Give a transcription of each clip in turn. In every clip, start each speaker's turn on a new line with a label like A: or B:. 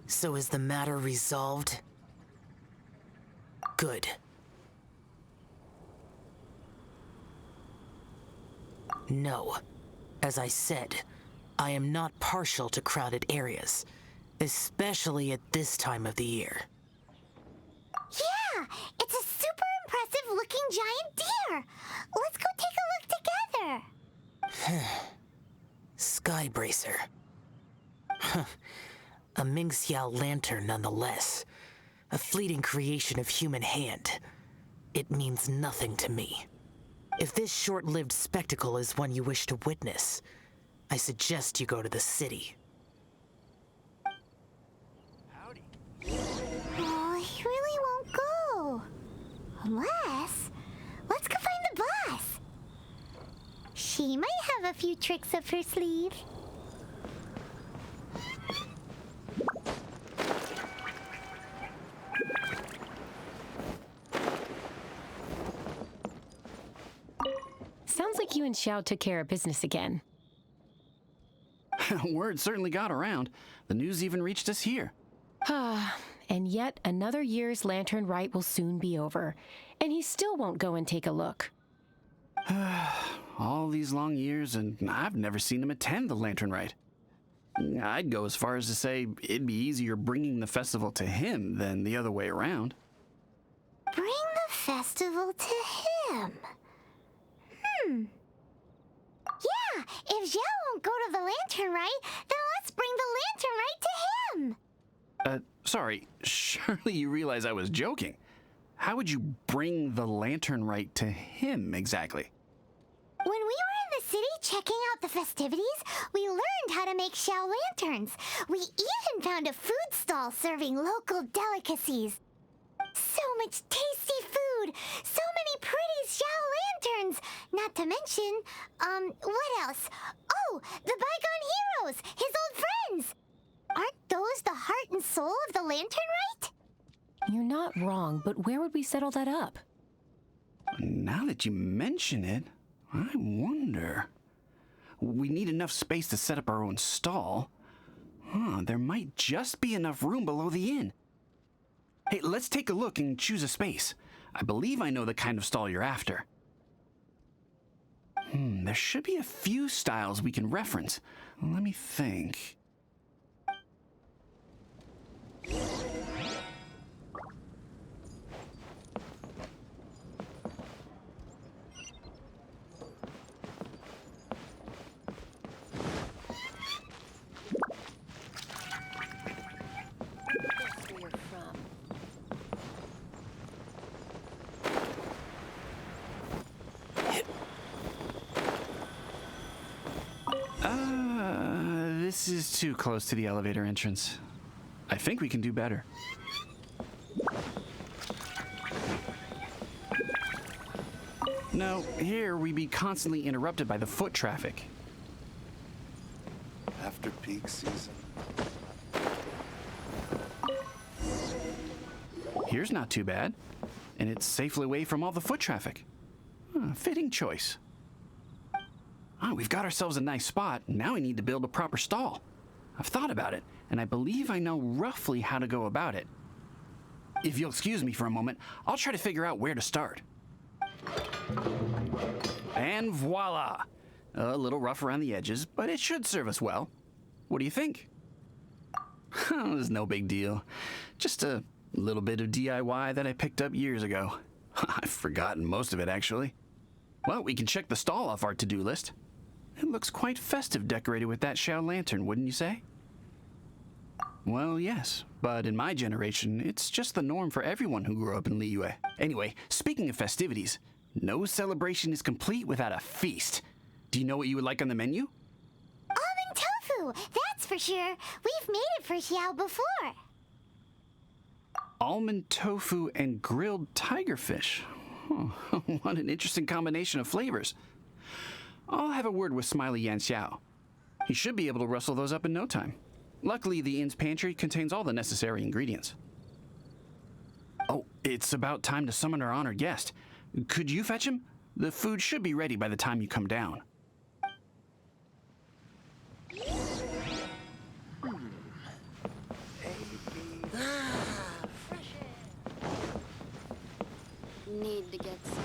A: So is the matter resolved? Good. No. As I said, I am not partial to crowded areas, especially at this time of the year.
B: Yeah! It's a super impressive looking giant deer! Let's go take a look together!
A: Skybracer. A Mingxiao lantern nonetheless. A fleeting creation of human hand. It means nothing to me. If this short-lived spectacle is one you wish to witness, I suggest you go to the city.
C: Howdy.
B: Oh, he really won't go. Unless... let's go find the boss. She might have a few tricks up her sleeve.
D: Sounds like you and Xiao took care of business again.
C: Word certainly got around. The news even reached us here.
D: And yet another year's lantern rite will soon be over, and he still won't go and take a look.
C: All these long years, and I've never seen him attend the lantern rite. I'd go as far as to say it'd be easier bringing the festival to him than the other way around.
B: Bring the festival to him. Yeah, if Xiao won't go to the lantern rite, then let's bring the lantern rite to him.
C: Sorry, surely you realize I was joking. How would you bring the lantern rite to him exactly?
B: When we were in the city checking out the festivities, we learned how to make Xiao lanterns. We even found a food stall serving local delicacies. So much tasty food! So many pretty Xiao lanterns! Not to mention, what else? Oh, the bygone heroes! His old friends! Aren't those the heart and soul of the lantern rite?
D: You're not wrong, but where would we settle that up?
C: Now that you mention it, I wonder. We need enough space to set up our own stall. There might just be enough room below the inn. Hey, let's take a look and choose a space. I believe I know the kind of stall you're after. There should be a few styles we can reference. Let me think. This is too close to the elevator entrance. I think we can do better. No, here we'd be constantly interrupted by the foot traffic.
E: After peak season.
C: Here's not too bad, and it's safely away from all the foot traffic. Fitting choice. We've got ourselves a nice spot. Now we need to build a proper stall. I've thought about it, and I believe I know roughly how to go about it. If you'll excuse me for a moment, I'll try to figure out where to start. And voila! A little rough around the edges, but it should serve us well. What do you think? It's no big deal. Just a little bit of DIY that I picked up years ago. I've forgotten most of it, actually. Well, we can check the stall off our to-do list. It looks quite festive decorated with that Xiao lantern, wouldn't you say? Well, yes, but in my generation, it's just the norm for everyone who grew up in Liyue. Anyway, speaking of festivities, no celebration is complete without a feast. Do you know what you would like on the menu?
B: Almond tofu, that's for sure. We've made it for Xiao before.
C: Almond tofu and grilled tigerfish. Huh. What an interesting combination of flavors. I'll have a word with Smiley Xiao. He should be able to rustle those up in no time. Luckily, the inn's pantry contains all the necessary ingredients. Oh, it's about time to summon our honored guest. Could you fetch him? The food should be ready by the time you come down.
E: Need to get some.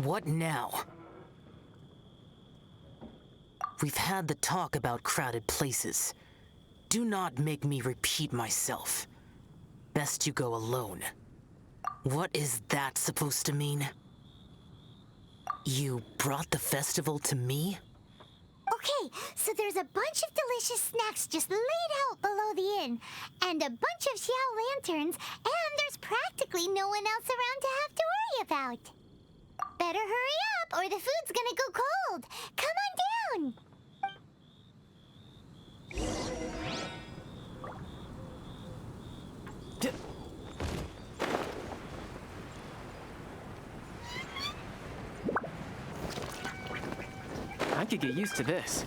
A: What now? We've had the talk about crowded places. Do not make me repeat myself. Best you go alone. What is that supposed to mean? You brought the festival to me?
B: Okay, so there's a bunch of delicious snacks just laid out below the inn, and a bunch of Xiao lanterns, and there's practically no one else around to have to worry about. Better hurry up, or the food's gonna go cold. Come on down.
F: I could get used to this.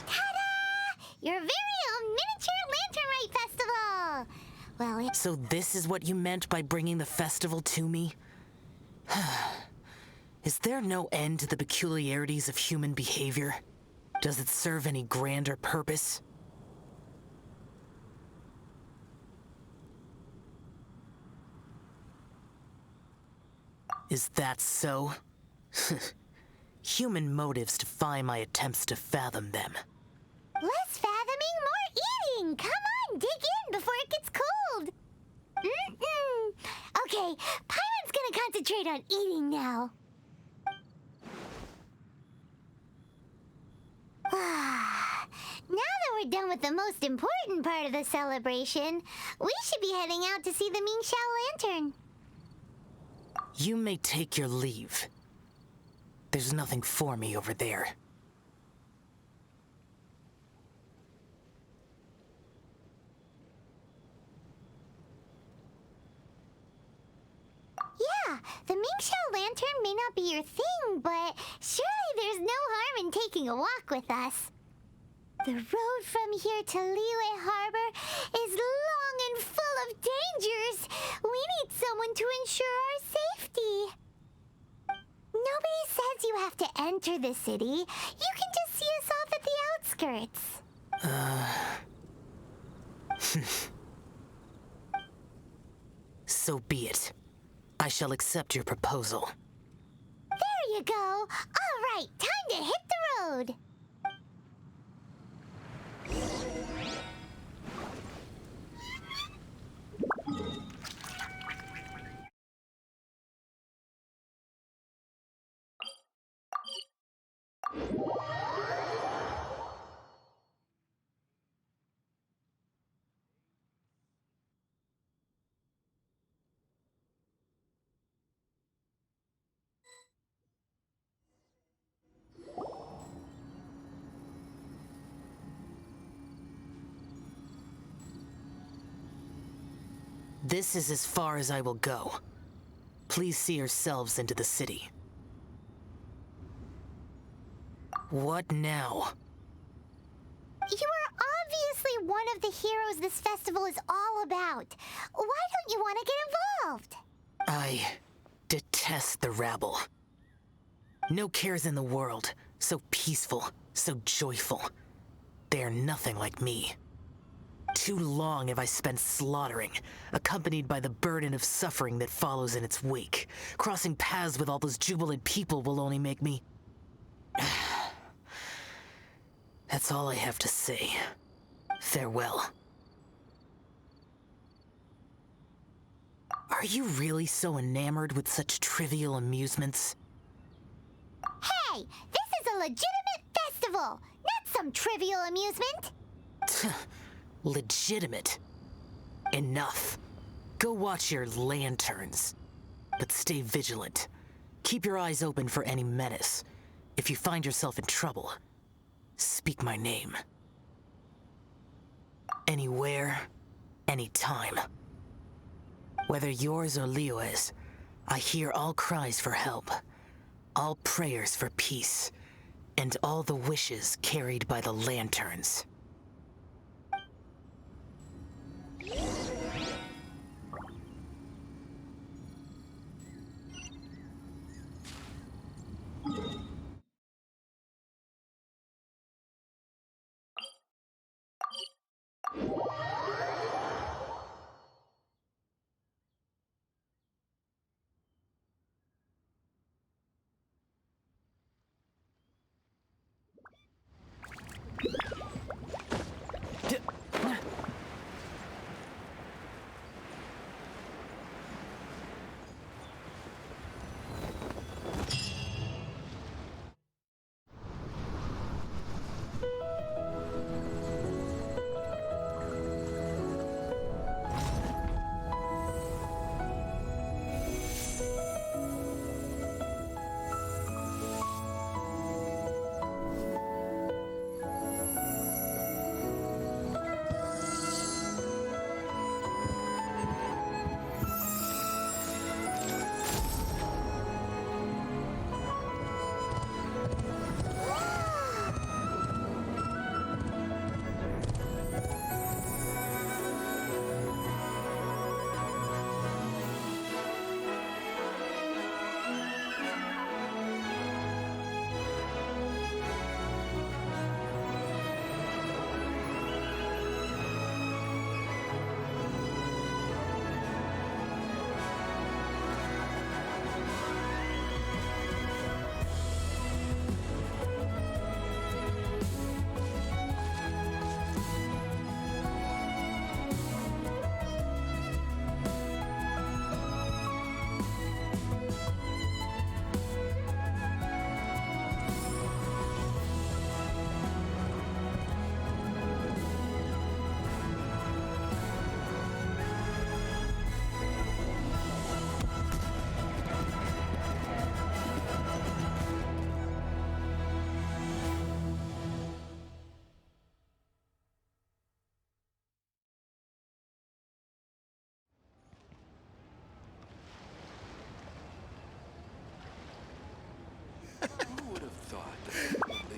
B: Ta-da! Your very own miniature lantern rite festival. Well,
A: So this is what you meant by bringing the festival to me? Is there no end to the peculiarities of human behavior? Does it serve any grander purpose? Is that so? Human motives defy my attempts to fathom them.
B: less fathoming, more eating. Come on, dig in before it gets cold. Okay, Pyron's gonna concentrate on eating now. Now that we're done with the most important part of the celebration, we should be heading out to see the Mingxiao lantern.
A: You may take your leave. There's nothing for me over there.
B: Yeah, the Mingxiao lantern may not be your thing, but surely there's no harm in taking a walk with us. The road from here to Liyue Harbor is long and full of dangers. We need someone to ensure our safety. Nobody says you have to enter the city. You can just see us off at the outskirts.
A: So be it. I shall accept your proposal.
B: There you go. All right, time to hit the road.
A: This is as far as I will go. Please see yourselves into the city. What now?
B: You are obviously one of the heroes this festival is all about. Why don't you want to get involved?
A: I detest the rabble. No cares in the world, so peaceful, so joyful. They are nothing like me. Too long have I spent slaughtering, accompanied by the burden of suffering that follows in its wake. Crossing paths with all those jubilant people will only make me... That's all I have to say. Farewell. Are you really so enamored with such trivial amusements?
B: Hey, this is a legitimate festival, not some trivial amusement.
A: Legitimate. Enough. Go watch your lanterns. But stay vigilant. Keep your eyes open for any menace. If you find yourself in trouble, speak my name. Anywhere, anytime. Whether yours or Liyue's, I hear all cries for help, all prayers for peace, and all the wishes carried by the lanterns.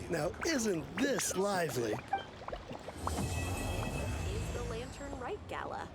F: Now, isn't this lively?
G: Is the Lantern Right Gala.